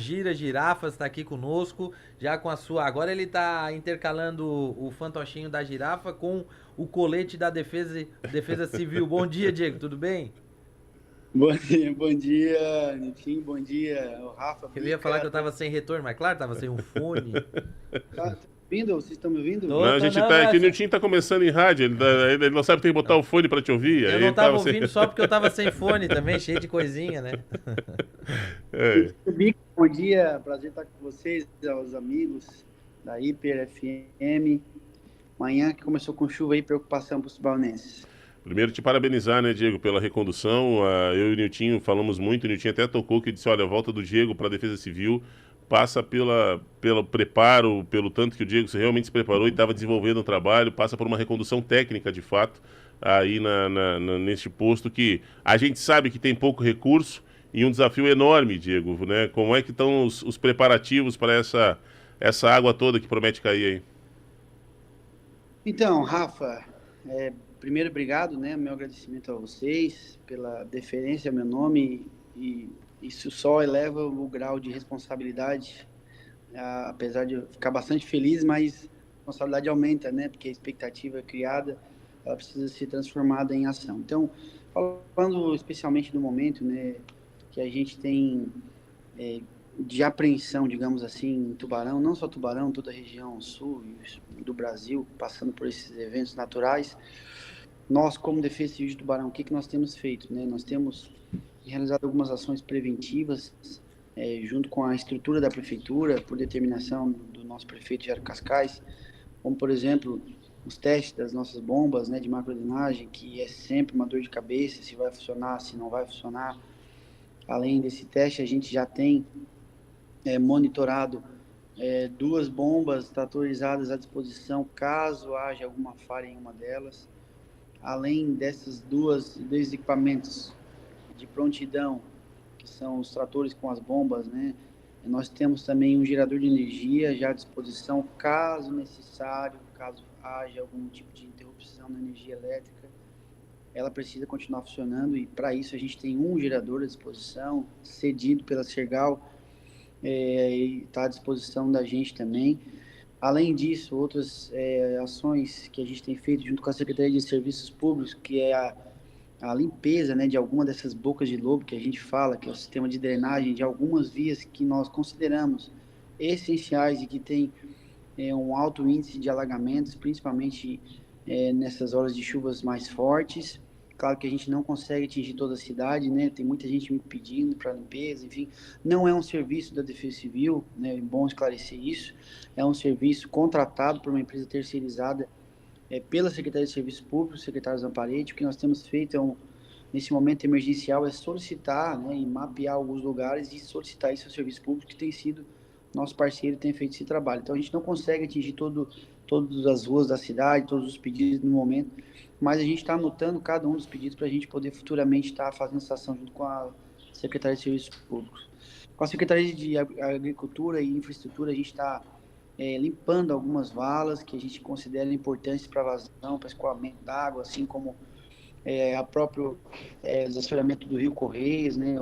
Gira Girafas está aqui conosco, já com a sua. Agora ele está intercalando o fantochinho da girafa com o colete da Defesa Civil. Bom dia, Diego, tudo bem? Bom dia, Nitinho, bom dia, o Rafa, Eu ia falar que Bica. eu tava sem retorno, mas claro, tava sem um fone. Tá me ouvindo? Vocês estão me ouvindo? Tô, Não, a tô, gente não, tá. não. É que o Nilton tá começando em rádio, ele não sabe que tem que botar o fone pra te ouvir. Eu Aí não ele tava tava assim. ouvindo só porque eu tava sem fone também, cheio de coisinha, né? É. Bica, bom dia, prazer estar com vocês, aos amigos da Hiper FM. Manhã que começou com chuva aí, preocupação para os baunenses. Primeiro te parabenizar, né, Diego, pela recondução. Eu e o Niltinho falamos muito, o Niltinho até tocou que disse, olha, a volta do Diego para a Defesa Civil passa pelo preparo, pelo tanto que o Diego realmente se preparou e estava desenvolvendo um trabalho, passa por uma recondução técnica, de fato, aí neste posto que a gente sabe que tem pouco recurso e um desafio enorme, Diego, né? Como é que estão os preparativos para essa água toda que promete cair aí? Então, Rafa, primeiro obrigado, né? Meu agradecimento a vocês pela deferência ao meu nome e isso só eleva o grau de responsabilidade, apesar de eu ficar bastante feliz, mas a responsabilidade aumenta, né? Porque a expectativa criada, ela precisa ser transformada em ação. Então, falando especialmente do momento, né, que a gente tem de apreensão, digamos assim, em Tubarão, não só Tubarão, toda a região sul do Brasil, passando por esses eventos naturais. Nós, como Defesa Civil de Tubarão, o que nós temos feito, né? Nós temos realizado algumas ações preventivas, junto com a estrutura da prefeitura, por determinação do nosso prefeito Jairo Cascais, como, por exemplo, os testes das nossas bombas, né, de macrodrenagem, que é sempre uma dor de cabeça, se vai funcionar, se não vai funcionar. Além desse teste, a gente já tem monitorado duas bombas tratorizadas à disposição, caso haja alguma falha em uma delas. Além dessas dois equipamentos de prontidão, que são os tratores com as bombas, né? Nós temos também um gerador de energia já à disposição, caso necessário, caso haja algum tipo de interrupção na energia elétrica, ela precisa continuar funcionando e para isso a gente tem um gerador à disposição, cedido pela Sergal, e está à disposição da gente também. Além disso, outras ações que a gente tem feito junto com a Secretaria de Serviços Públicos, que é a limpeza, né, de alguma dessas bocas de lobo que a gente fala, que é o sistema de drenagem de algumas vias que nós consideramos essenciais e que tem um alto índice de alagamentos, principalmente nessas horas de chuvas mais fortes. Claro que a gente não consegue atingir toda a cidade, né? Tem muita gente me pedindo para limpeza, enfim. Não é um serviço da Defesa Civil, né? É bom esclarecer isso. É um serviço contratado por uma empresa terceirizada pela Secretaria de Serviços Públicos, secretário Zamparete. O que nós temos feito nesse momento emergencial é solicitar, né, e mapear alguns lugares e solicitar isso ao serviço público, que tem sido nosso parceiro, tem feito esse trabalho. Então a gente não consegue atingir todas as ruas da cidade, todos os pedidos no momento, mas a gente está anotando cada um dos pedidos para a gente poder futuramente estar fazendo essa ação junto com a Secretaria de Serviços Públicos. Com a Secretaria de Agricultura e Infraestrutura, a gente está limpando algumas valas que a gente considera importantes para vazão, para escoamento d'água, assim como a próprio desassoreamento do Rio Correios, né,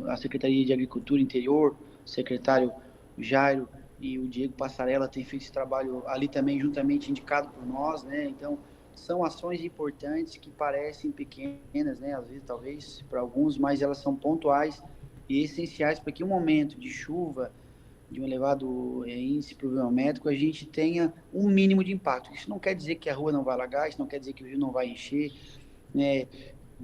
a Secretaria de Agricultura Interior, o secretário Jairo e o Diego Passarella têm feito esse trabalho ali também, juntamente indicado por nós, né, então são ações importantes que parecem pequenas, né, às vezes talvez para alguns, mas elas são pontuais e essenciais para que um momento de chuva, de um elevado índice pluviométrico, a gente tenha um mínimo de impacto. Isso não quer dizer que a rua não vai alagar, isso não quer dizer que o rio não vai encher, né?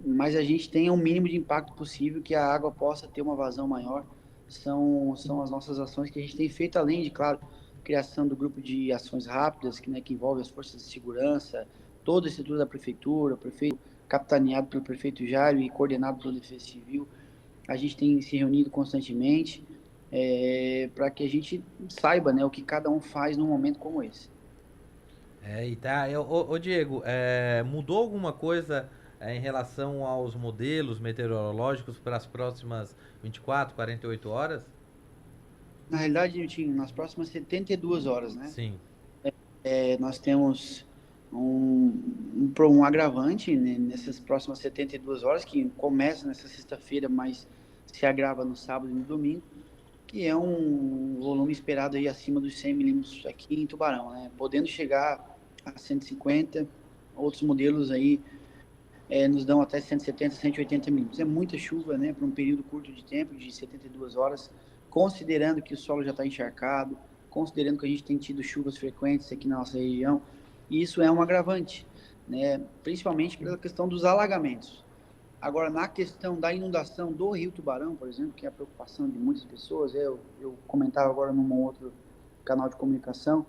Mas a gente tenha o mínimo de impacto possível, que a água possa ter uma vazão maior. São as nossas ações que a gente tem feito, além de, claro, criação do grupo de ações rápidas, que envolve as forças de segurança, toda a estrutura da prefeitura, o prefeito capitaneado pelo prefeito Jário e coordenado pela Defesa Civil. A gente tem se reunido constantemente para que a gente saiba, né, o que cada um faz num momento como esse. E tá. Ô, Diego, mudou alguma coisa em relação aos modelos meteorológicos para as próximas 24, 48 horas? Na realidade, Nilton, nas próximas 72 horas, né, Sim. nós temos um agravante, né, nessas próximas 72 horas, que começa nessa sexta-feira, mas se agrava no sábado e no domingo, que é um volume esperado aí acima dos 100 milímetros aqui em Tubarão, né? Podendo chegar a 150, outros modelos aí nos dão até 170, 180 milímetros. É muita chuva, né, para um período curto de tempo, de 72 horas, considerando que o solo já está encharcado, considerando que a gente tem tido chuvas frequentes aqui na nossa região, e isso é um agravante, né, principalmente pela questão dos alagamentos. Agora, na questão da inundação do Rio Tubarão, por exemplo, que é a preocupação de muitas pessoas, eu comentava agora num outro canal de comunicação,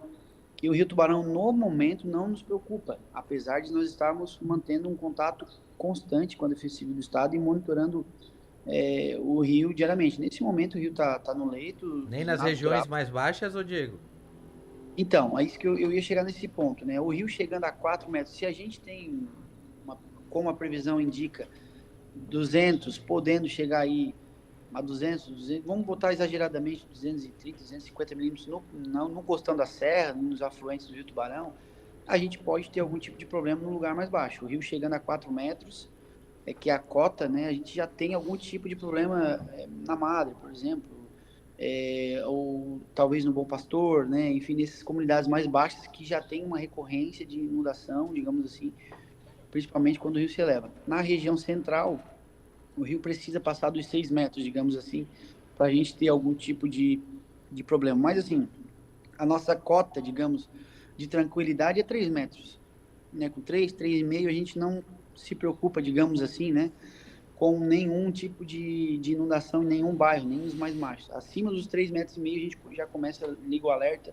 que o Rio Tubarão, no momento, não nos preocupa, apesar de nós estarmos mantendo um contato constante com a Defesa Civil do Estado e monitorando o rio diariamente. Nesse momento, o rio está no leito. Nem nas regiões mais baixas, ô Diego? Então, é isso que eu ia chegar nesse ponto, né? O rio chegando a 4 metros, se a gente tem, como a previsão indica, 200, podendo chegar aí a 200, vamos botar exageradamente 230, 250 milímetros no costão da serra, nos afluentes do Rio Tubarão, a gente pode ter algum tipo de problema no lugar mais baixo. O rio chegando a 4 metros, que é a cota, né, a gente já tem algum tipo de problema na Madre, por exemplo, ou talvez no Bom Pastor, né, enfim, nessas comunidades mais baixas que já tem uma recorrência de inundação, digamos assim, principalmente quando o rio se eleva. Na região central, o rio precisa passar dos 6 metros, digamos assim, para a gente ter algum tipo de problema. Mas, assim, a nossa cota, digamos, de tranquilidade é 3 metros. Né? Com 3, 3,5, a gente não se preocupa, digamos assim, né? Com nenhum tipo de inundação em nenhum bairro, nem os mais baixos. Acima dos 3,5 metros, a gente já começa, liga o alerta.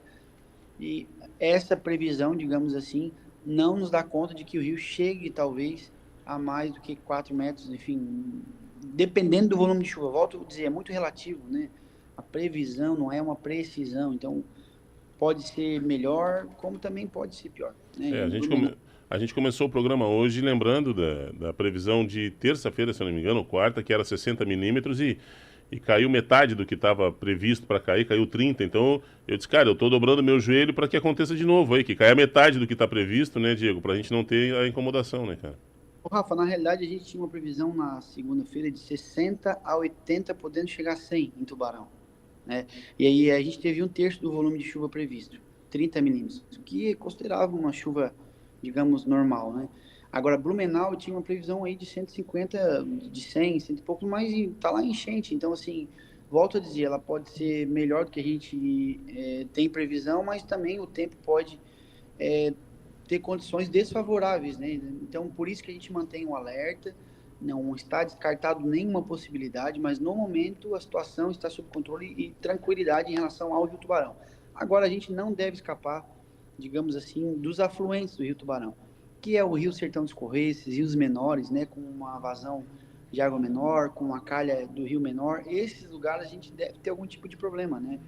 E essa previsão, digamos assim, não nos dá conta de que o rio chegue, talvez, a mais do que 4 metros, enfim, dependendo do volume de chuva. Volto a dizer, é muito relativo, né? A previsão não é uma precisão, então pode ser melhor, como também pode ser pior. Né? A gente começou o programa hoje lembrando da previsão de terça-feira, se eu não me engano, quarta, que era 60 milímetros e caiu metade do que estava previsto para cair, caiu 30. Então eu disse, cara, eu estou dobrando meu joelho para que aconteça de novo aí, que caia metade do que está previsto, né, Diego? Para a gente não ter a incomodação, né, cara? Rafa, na realidade a gente tinha uma previsão na segunda-feira de 60 a 80, podendo chegar a 100 em Tubarão. Né? E aí a gente teve 1/3 do volume de chuva previsto, 30 milímetros, que é considerável uma chuva, digamos, normal, né? Agora, Blumenau tinha uma previsão aí de 150, de 100, 100 e pouco, mas tá lá enchente. Então, assim, volto a dizer, ela pode ser melhor do que a gente tem previsão, mas também o tempo pode ter condições desfavoráveis, né? Então, por isso que a gente mantém um alerta, não está descartado nenhuma possibilidade, mas no momento a situação está sob controle e tranquilidade em relação ao Rio Tubarão. Agora, a gente não deve escapar, digamos assim, dos afluentes do Rio Tubarão, que é o Rio Sertão dos Correios, esses rios menores, né, com uma vazão de água menor, com uma calha do rio menor. Esses lugares a gente deve ter algum tipo de problema, né?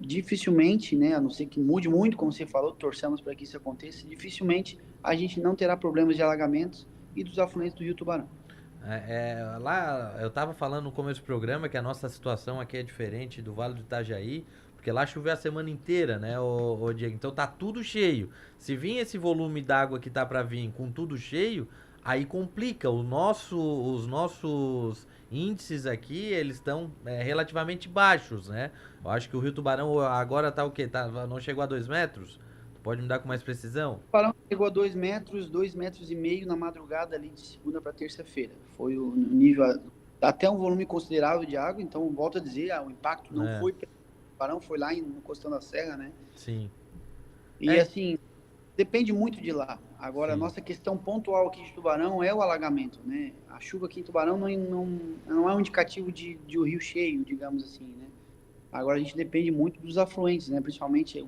Dificilmente, né, a não ser que mude muito, como você falou, torçamos para que isso aconteça, dificilmente a gente não terá problemas de alagamentos e dos afluentes do Rio Tubarão. Lá, eu estava falando no começo do programa que a nossa situação aqui é diferente do Vale do Itajaí, porque lá choveu a semana inteira, né, ô Diego? Então tá tudo cheio. Se vir esse volume d'água que tá para vir com tudo cheio, aí complica. Os nossos índices aqui, eles estão relativamente baixos, né? Eu acho que o Rio Tubarão agora tá o quê? Não chegou a 2 metros? Pode me dar com mais precisão? O Tubarão chegou a 2 metros, 2,5 metros na madrugada ali de segunda para terça-feira. Foi o nível, até um volume considerável de água, então volto a dizer, o impacto não foi, o Tubarão foi lá no Costão da Serra, né? Sim. E assim, depende muito de lá. Agora, a nossa questão pontual aqui de Tubarão é o alagamento, né? A chuva aqui em Tubarão não é um indicativo de um rio cheio, digamos assim, né? Agora, a gente depende muito dos afluentes, né? Principalmente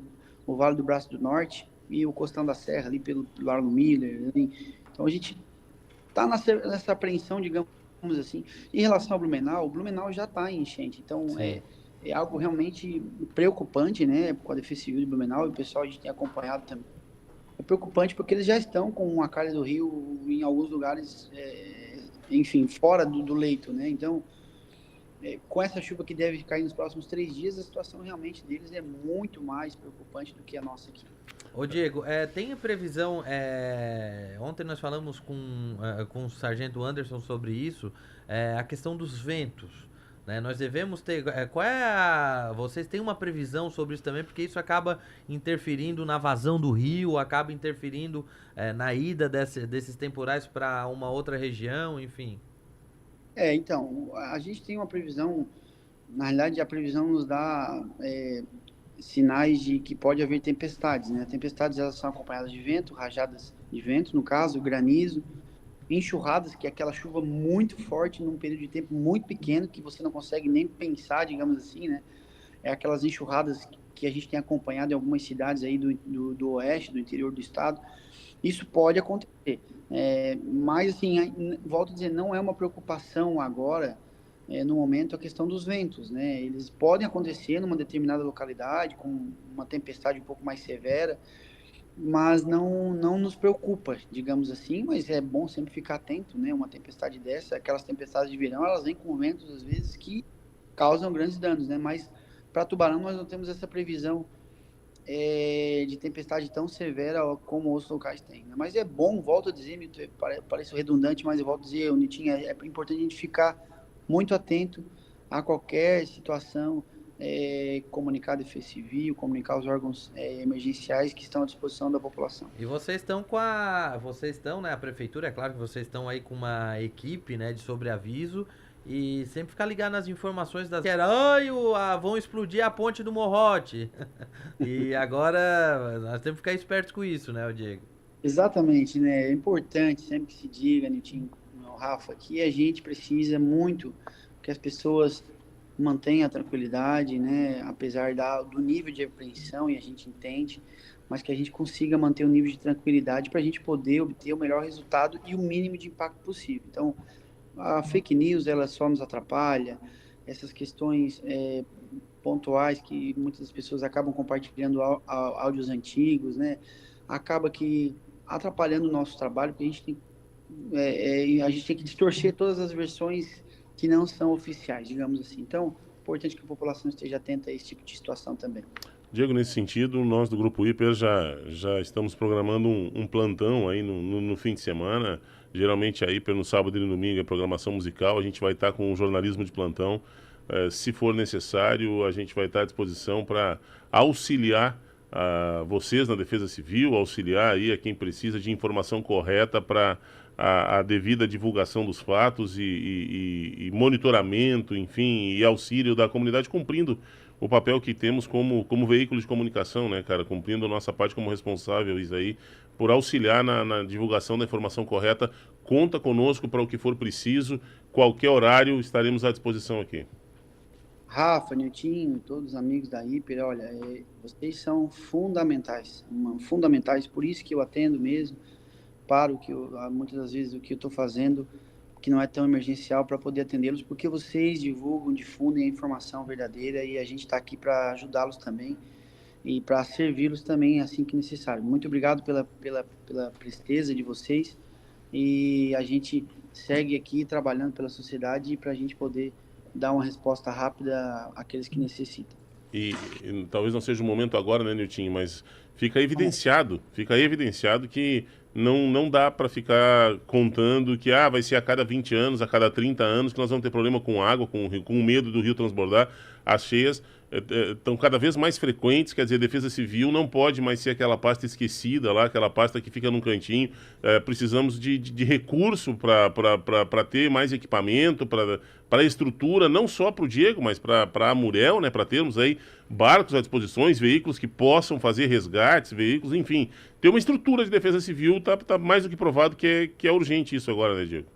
o Vale do Braço do Norte e o Costão da Serra, ali pelo Arno Miller. Né? Então, a gente está nessa apreensão, digamos assim. Em relação ao Blumenau, o Blumenau já está em enchente. Então, é algo realmente preocupante, né? Com a Defesa Civil de Blumenau, e o pessoal a gente tem acompanhado também. É preocupante porque eles já estão com uma calha do rio em alguns lugares, enfim, fora do leito, né? Então, com essa chuva que deve cair nos próximos 3 dias, a situação realmente deles é muito mais preocupante do que a nossa aqui. Ô Diego, tem a previsão, ontem nós falamos com o Sargento Anderson sobre isso, a questão dos ventos. né? Nós devemos ter. Vocês têm uma previsão sobre isso também, porque isso acaba interferindo na vazão do rio, acaba interferindo na ida desses temporais para uma outra região, enfim. Então, a gente tem uma previsão, na realidade a previsão nos dá sinais de que pode haver tempestades, né? Tempestades, elas são acompanhadas de vento, rajadas de vento, no caso, granizo, enxurradas, que é aquela chuva muito forte num período de tempo muito pequeno, que você não consegue nem pensar, digamos assim, né? É aquelas enxurradas que a gente tem acompanhado em algumas cidades aí do oeste, do interior do estado. Isso pode acontecer. Mas, assim, volto a dizer, não é uma preocupação agora, no momento, a questão dos ventos, né? Eles podem acontecer numa determinada localidade, com uma tempestade um pouco mais severa, mas não nos preocupa, digamos assim, mas é bom sempre ficar atento, né? Uma tempestade dessa, aquelas tempestades de verão, elas vêm com ventos, às vezes, que causam grandes danos, né? Mas para Tubarão nós não temos essa previsão de tempestade tão severa como outros locais têm, né? Mas é bom, volto a dizer, parece redundante, mas eu volto a dizer, Nitinho, é importante a gente ficar muito atento a qualquer situação, comunicar a Defesa Civil, comunicar os órgãos emergenciais que estão à disposição da população. E vocês estão, né, a prefeitura, é claro que vocês estão aí com uma equipe, né, de sobreaviso e sempre ficar ligado nas informações das vão explodir a ponte do Morrote. E agora nós temos que ficar espertos com isso, né, Diego? Exatamente, né? É importante sempre que se diga, Nitinho, Rafa, que a gente precisa muito que as pessoas mantenham a tranquilidade, né? Apesar do nível de apreensão, e a gente entende, mas que a gente consiga manter o nível de tranquilidade para a gente poder obter o melhor resultado e o mínimo de impacto possível. Então, a fake news, ela só nos atrapalha, essas questões pontuais que muitas pessoas acabam compartilhando áudios antigos, né? Acaba que atrapalhando o nosso trabalho, porque a gente tem que distorcer todas as versões que não são oficiais, digamos assim. Então, é importante que a população esteja atenta a esse tipo de situação também. Diego, nesse sentido, nós do Grupo Hiper já estamos programando um plantão aí no fim de semana. Geralmente a Hiper no sábado e no domingo é programação musical. A gente vai estar com um jornalismo de plantão. Se for necessário, a gente vai estar à disposição para auxiliar vocês na Defesa Civil, auxiliar aí a quem precisa de informação correta para a devida divulgação dos fatos e monitoramento, enfim, e auxílio da comunidade, cumprindo o papel que temos como veículo de comunicação, né, cara? Cumprindo a nossa parte como responsáveis aí por auxiliar na divulgação da informação correta. Conta conosco para o que for preciso, qualquer horário estaremos à disposição aqui. Rafa, Niltinho, todos os amigos da Hiper, olha, vocês são fundamentais, fundamentais, por isso que eu atendo mesmo, paro muitas das vezes o que eu estou fazendo, que não é tão emergencial, para poder atendê-los, porque vocês divulgam, difundem a informação verdadeira e a gente está aqui para ajudá-los também e para servi-los também assim que necessário. Muito obrigado pela presteza de vocês e a gente segue aqui trabalhando pela sociedade para a gente poder dar uma resposta rápida àqueles que necessitam. E talvez não seja o momento agora, né, Nilton, mas fica evidenciado que não dá para ficar contando que vai ser a cada 20 anos, a cada 30 anos que nós vamos ter problema com água, com medo do rio transbordar. As cheias estão cada vez mais frequentes, quer dizer, a Defesa Civil não pode mais ser aquela pasta esquecida lá, aquela pasta que fica num cantinho. Precisamos de recurso para ter mais equipamento, para estrutura, não só para o Diego, mas para a Murel, né, para termos aí barcos à disposição, veículos que possam fazer resgates, veículos, enfim. Ter uma estrutura de Defesa Civil tá mais do que provado que é urgente isso agora, né, Diego?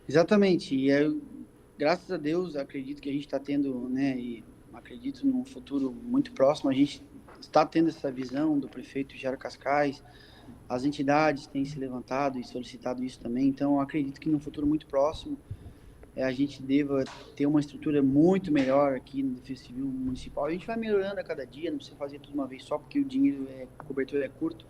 Exatamente. E graças a Deus, acredito que a gente está tendo, né, e acredito num futuro muito próximo, a gente está tendo essa visão do prefeito Jairo Cascais, as entidades têm se levantado e solicitado isso também, então acredito que num futuro muito próximo a gente deva ter uma estrutura muito melhor aqui no Defesa Civil Municipal. A gente vai melhorando a cada dia, não precisa fazer tudo uma vez só, porque o dinheiro, a cobertura é curto,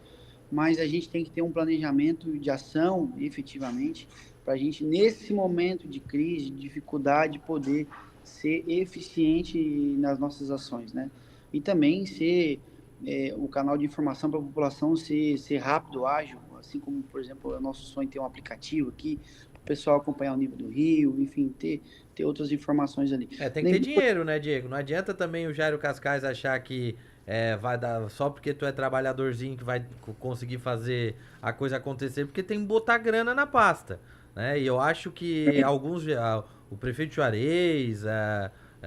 mas a gente tem que ter um planejamento de ação, efetivamente, para a gente, nesse momento de crise, de dificuldade, poder ser eficiente nas nossas ações, né? E também ser o canal de informação para a população ser rápido, ágil, assim como, por exemplo, é o nosso sonho ter um aplicativo aqui, pessoal acompanhar o nível do rio, enfim, ter outras informações ali. Tem que ter dinheiro, né, Diego? Não adianta também o Jairo Cascais achar que vai dar só porque tu é trabalhadorzinho que vai conseguir fazer a coisa acontecer, porque tem que botar grana na pasta, né? E eu acho que o prefeito Juarez,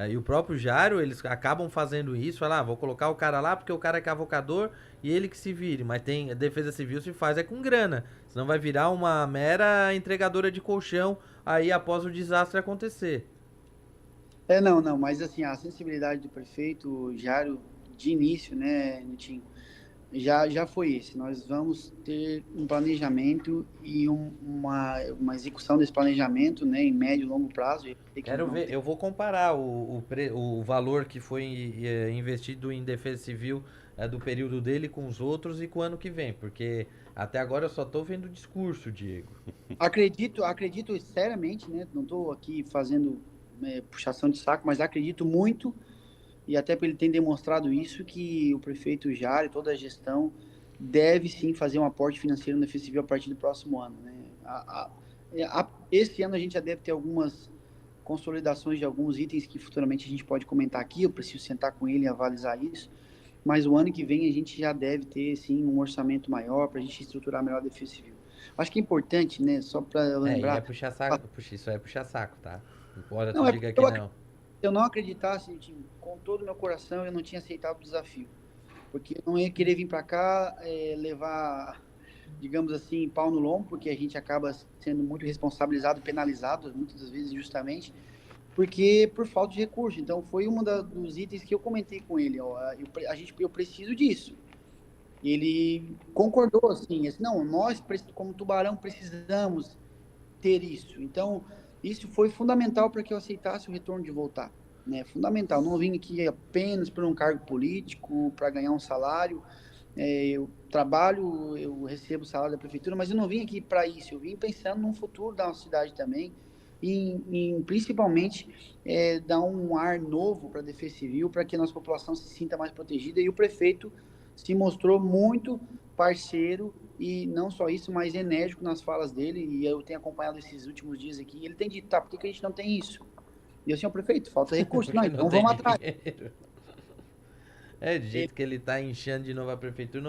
e o próprio Jairo, eles acabam fazendo isso, falar, vou colocar o cara lá porque o cara é cavocador e ele que se vire, mas a Defesa Civil se faz com grana, senão vai virar uma mera entregadora de colchão aí após o desastre acontecer. Não, mas assim, a sensibilidade do prefeito Jário, de início, né, Nitinho, já foi esse. Nós vamos ter um planejamento e uma execução desse planejamento, né, em médio e longo prazo. Quero ver, eu vou comparar o valor que foi investido em Defesa Civil do período dele com os outros e com o ano que vem, porque até agora eu só estou vendo o discurso, Diego. Acredito seriamente, né, não estou aqui fazendo puxação de saco, mas acredito muito, e até ele tem demonstrado isso, que o prefeito Jário e toda a gestão deve sim fazer um aporte financeiro na Defesa Civil a partir do próximo ano, né? Esse ano a gente já deve ter algumas consolidações de alguns itens que futuramente a gente pode comentar aqui, eu preciso sentar com ele e avalizar isso, mas o ano que vem a gente já deve ter sim um orçamento maior para a gente estruturar melhor a Defesa Civil. Acho que é importante, né, só para lembrar... puxar saco, isso é puxar saco, tá? Embora não, tu diga que não. Eu não acreditasse, com todo o meu coração, eu não tinha aceitado o desafio. Porque eu não ia querer vir para cá levar, digamos assim, pau no lombo, porque a gente acaba sendo muito responsabilizado, penalizado, muitas das vezes justamente, porque por falta de recurso. Então, foi um dos itens que eu comentei com ele. Eu preciso disso. E ele concordou, assim, não, nós, como Tubarão, precisamos ter isso. Então, isso foi fundamental para que eu aceitasse o retorno de voltar, né? Fundamental. Não vim aqui apenas por um cargo político, para ganhar um salário. Eu trabalho, eu recebo o salário da prefeitura, mas eu não vim aqui para isso. Eu vim pensando no futuro da nossa cidade também, em principalmente dar um ar novo para a Defesa Civil, para que a nossa população se sinta mais protegida. E o prefeito se mostrou muito parceiro, e não só isso, mas enérgico nas falas dele, e eu tenho acompanhado esses últimos dias aqui, e ele tem dito, por que a gente não tem isso? E eu, senhor prefeito, falta recurso. Não, então vamos atrás. Do jeito que ele tá inchando de novo a prefeitura,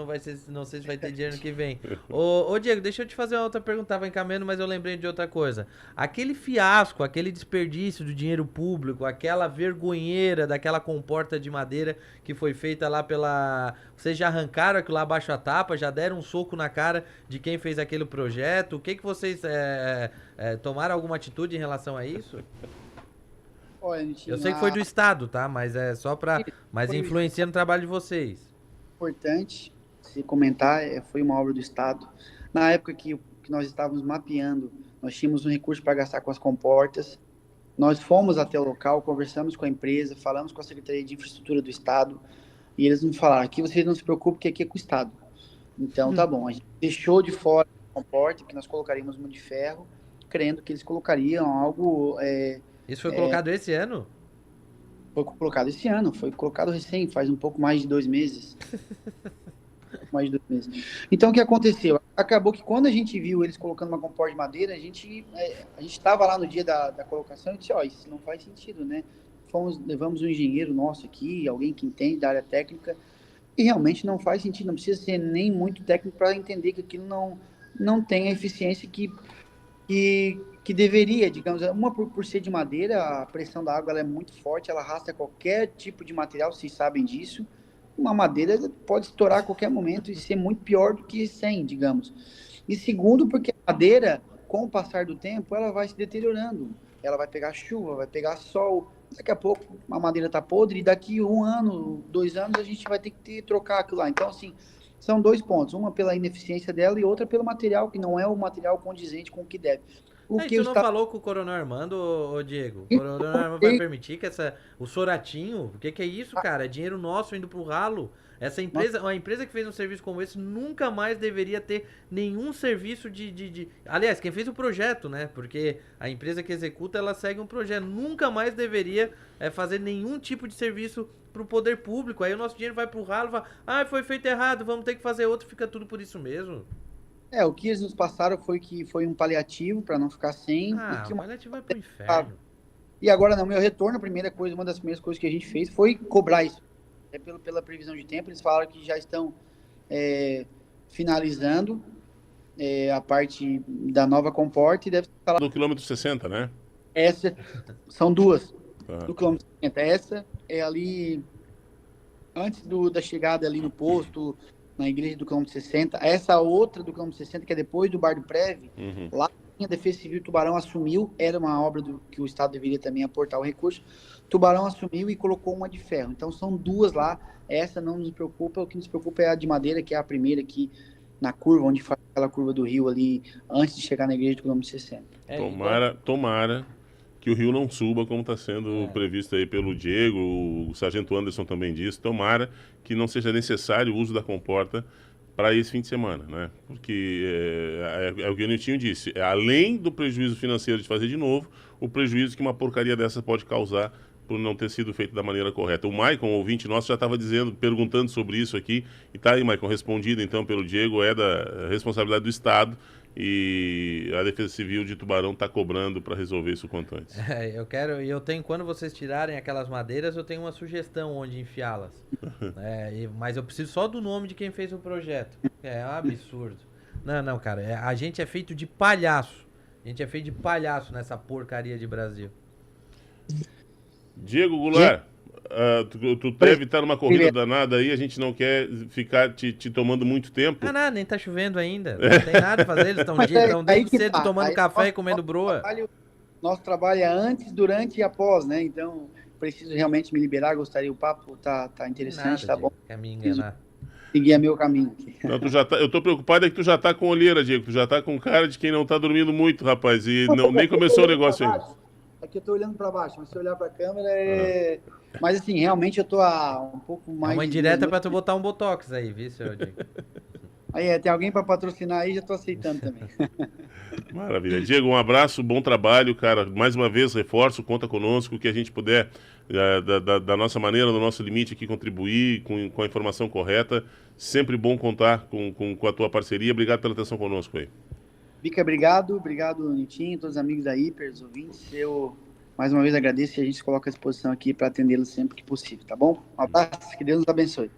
não sei se vai ter dinheiro no que vem. Ô Diego, deixa eu te fazer uma outra pergunta, tava encaminhando, mas eu lembrei de outra coisa. Aquele fiasco, aquele desperdício do dinheiro público, aquela vergonheira daquela comporta de madeira que foi feita lá Vocês já arrancaram aquilo lá abaixo a tapa, já deram um soco na cara de quem fez aquele projeto? O que vocês tomaram alguma atitude em relação a isso? Eu sei que foi do Estado, tá? Mas é só mas influencia no trabalho de vocês. Importante se comentar, foi uma obra do Estado. Na época que nós estávamos mapeando, nós tínhamos um recurso para gastar com as comportas. Nós fomos até o local, conversamos com a empresa, falamos com a Secretaria de Infraestrutura do Estado, e eles nos falaram, aqui vocês não se preocupem, que aqui é com o Estado. Então, tá bom. A gente deixou de fora a comporta, que nós colocaríamos uma de ferro, crendo que eles colocariam algo... Isso foi colocado esse ano? Foi colocado esse ano, foi colocado recém, faz um pouco mais de 2 meses. Então, o que aconteceu? Acabou que quando a gente viu eles colocando uma comporta de madeira, a gente estava lá no dia da colocação e disse, isso não faz sentido, né? Levamos um engenheiro nosso aqui, alguém que entende da área técnica, e realmente não faz sentido, não precisa ser nem muito técnico para entender que aquilo não tem a eficiência que deveria, digamos, por ser de madeira, a pressão da água ela é muito forte, ela arrasta qualquer tipo de material, vocês sabem disso. Uma madeira pode estourar a qualquer momento e ser muito pior do que 100, digamos. E segundo, porque a madeira, com o passar do tempo, ela vai se deteriorando. Ela vai pegar chuva, vai pegar sol. Daqui a pouco a madeira está podre e daqui 1 ano, 2 anos, a gente vai ter que trocar aquilo lá. Então, assim, são 2 pontos. Uma pela ineficiência dela e outra pelo material, que não é o material condizente com o que deve. Tu não falou com o Coronel Armando, ô Diego? O Coronel Armando vai permitir que o Soratinho... O que é isso, cara? É dinheiro nosso indo pro ralo. Uma empresa que fez um serviço como esse nunca mais deveria ter nenhum serviço Aliás, quem fez o projeto, né? Porque a empresa que executa, ela segue um projeto. Nunca mais deveria fazer nenhum tipo de serviço pro poder público. Aí o nosso dinheiro vai pro ralo e fala, foi feito errado, vamos ter que fazer outro, fica tudo por isso mesmo. O que eles nos passaram foi que foi um paliativo para não ficar sem. Ah, E que o uma... paliativo vai pro inferno. E agora, no meu retorno, uma das primeiras coisas que a gente fez foi cobrar isso. Pela previsão de tempo, eles falaram que já estão finalizando a parte da nova comporta e deve estar lá. Do quilômetro 60, né? Essa, são duas Tá. do quilômetro 60. Essa é ali, antes da chegada ali no posto, na igreja do quilômetro 60. Essa outra do quilômetro 60, que é depois do Bar do Preve, lá a Defesa Civil Tubarão assumiu, era uma obra que o Estado deveria também aportar o recurso. Tubarão assumiu e colocou uma de ferro. Então são duas lá. Essa não nos preocupa. O que nos preocupa é a de madeira, que é a primeira aqui na curva, onde faz aquela curva do rio ali, antes de chegar na igreja do quilômetro 60. Tomara que o rio não suba, como está sendo previsto aí pelo Diego, o Sargento Anderson também disse. Tomara que não seja necessário o uso da comporta para esse fim de semana, né? Porque é o que o Niltinho disse, além do prejuízo financeiro de fazer de novo, o prejuízo que uma porcaria dessa pode causar por não ter sido feito da maneira correta. O Maicon, ouvinte nosso, já estava perguntando sobre isso aqui, e tá aí, Maicon, respondido então pelo Diego, é da responsabilidade do Estado, e a Defesa Civil de Tubarão está cobrando para resolver isso o quanto antes. Quando vocês tirarem aquelas madeiras, eu tenho uma sugestão onde enfiá-las. Mas eu preciso só do nome de quem fez o projeto. É um absurdo. Não, cara, a gente é feito de palhaço. A gente é feito de palhaço nessa porcaria de Brasil. Diego Goulart, tu deve estar numa corrida danada aí, a gente não quer ficar te tomando muito tempo. Nem tá chovendo ainda, não tem nada a fazer, eles estão desde cedo tomando café e comendo broa. Nosso trabalho é antes, durante e após, né? Então, preciso realmente me liberar, gostaria, o papo tá interessante, tá bom? Quer me enganar. Seguir meu caminho aqui. Não, eu tô preocupado que tu já tá com olheira, Diego, tu já tá com cara de quem não tá dormindo muito, rapaz, e nem começou o negócio ainda. Aqui eu tô olhando para baixo, mas se olhar para a câmera Mas assim, realmente eu tô um pouco mais... É uma indireta para tu botar um botox aí, viu, seu Diego? Aí, tem alguém para patrocinar aí, já tô aceitando também. Maravilha. Diego, um abraço, bom trabalho, cara. Mais uma vez, reforço, conta conosco, que a gente puder, da nossa maneira, no nosso limite aqui, contribuir com a informação correta. Sempre bom contar com a tua parceria. Obrigado pela atenção conosco aí. Bica, obrigado, Nitinho, todos os amigos da Hiper, os ouvintes. Eu, mais uma vez, agradeço e a gente se coloca à disposição aqui para atendê-los sempre que possível, tá bom? Um abraço, que Deus nos abençoe.